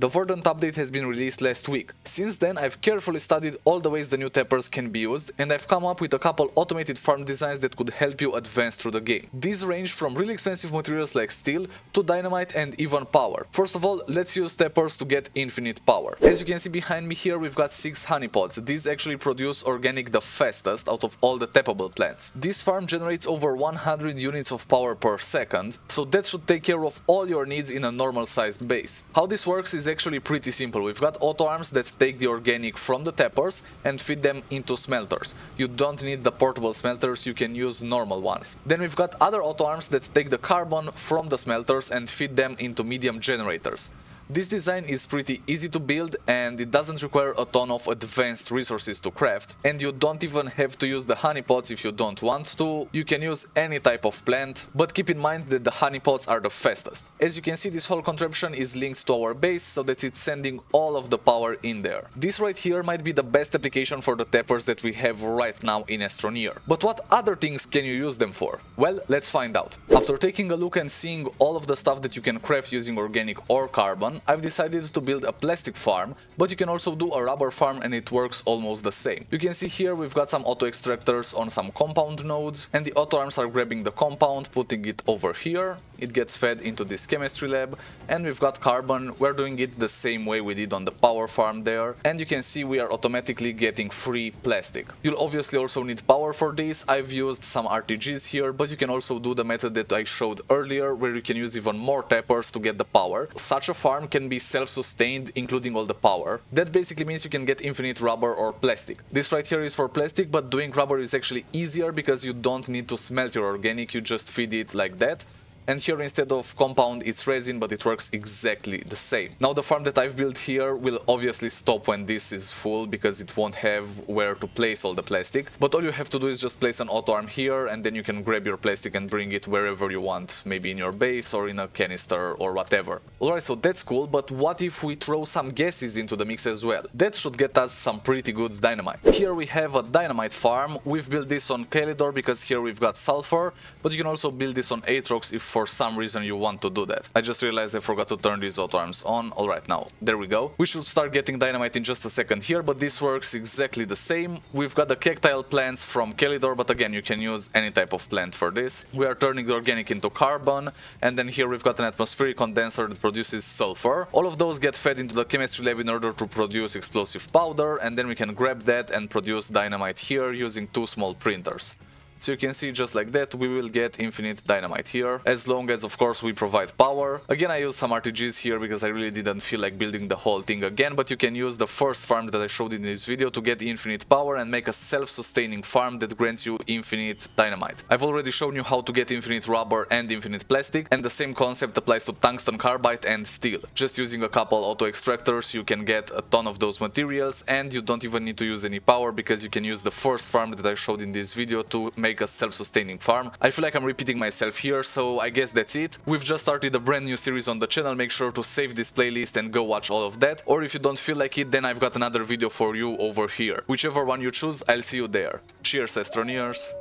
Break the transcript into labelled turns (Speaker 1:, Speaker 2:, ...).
Speaker 1: The Verdant update has been released last week. Since then, I've carefully studied all the ways the new tappers can be used, and I've come up with a couple automated farm designs that could help you advance through the game. These range from really expensive materials like steel to dynamite and even power. First of all, let's use tappers to get infinite power. As you can see behind me here, we've got 6 honeypots. These actually produce organic the fastest out of all the tappable plants. This farm generates over 100 units of power per second, so that should take care of all your needs in a normal sized base. How this works is actually pretty simple. We've got auto arms that take the organic from the tappers and feed them into smelters. You don't need the portable smelters, you can use normal ones. Then we've got other auto arms that take the carbon from the smelters and feed them into medium generators. This design is pretty easy to build and it doesn't require a ton of advanced resources to craft, and you don't even have to use the honeypots if you don't want to. You can use any type of plant, but keep in mind that the honeypots are the fastest. As you can see, this whole contraption is linked to our base so that it's sending all of the power in there. This right here might be the best application for the tappers that we have right now in Astroneer. But what other things can you use them for? Well, let's find out. After taking a look and seeing all of the stuff that you can craft using organic or carbon, I've decided to build a plastic farm, but you can also do a rubber farm and it works almost the same. You can see here we've got some auto extractors on some compound nodes, and the auto arms are grabbing the compound, putting it over here. It gets fed into this chemistry lab, and we've got carbon. We're doing it the same way we did on the power farm there, and you can see we are automatically getting free plastic. You'll obviously also need power for this. I've used some RTGs here, but you can also do the method that I showed earlier where you can use even more tappers to get the power. Such a farm can be self-sustained, including all the power. That basically means you can get infinite rubber or plastic. This right here is for plastic, but doing rubber is actually easier because you don't need to smelt your organic, you just feed it like that. And here instead of compound it's resin, but it works exactly the same. Now the farm that I've built here will obviously stop when this is full because it won't have where to place all the plastic. But all you have to do is just place an auto arm here, and then you can grab your plastic and bring it wherever you want, maybe in your base or in a canister or whatever. Alright, so that's cool, but what if we throw some gases into the mix as well? That should get us some pretty good dynamite. Here we have a dynamite farm. We've built this on Calidor because here we've got sulfur, but you can also build this on Aatrox if for some reason you want to do that. I just realized I forgot to turn these auto arms on. Alright, now there we go. We should start getting dynamite in just a second here, but this works exactly the same. We've got the cactile plants from Calidor, but again you can use any type of plant for this. We are turning the organic into carbon, and then here we've got an atmospheric condenser that produces sulfur. All of those get fed into the chemistry lab in order to produce explosive powder, and then we can grab that and produce dynamite here using 2 small printers. So you can see just like that we will get infinite dynamite here, as long as of course we provide power. Again, I used some RTGs here because I really didn't feel like building the whole thing again, but you can use the first farm that I showed in this video to get infinite power and make a self-sustaining farm that grants you infinite dynamite. I've already shown you how to get infinite rubber and infinite plastic, and the same concept applies to tungsten carbide and steel. Just using a couple auto extractors you can get a ton of those materials, and you don't even need to use any power because you can use the first farm that I showed in this video to make a self-sustaining farm. I feel like I'm repeating myself here, so I guess that's it. We've just started a brand new series on the channel. Make sure to save this playlist and go watch all of that, or if you don't feel like it, then I've got another video for you over here. Whichever one you choose, I'll see you there. Cheers, Astroneers!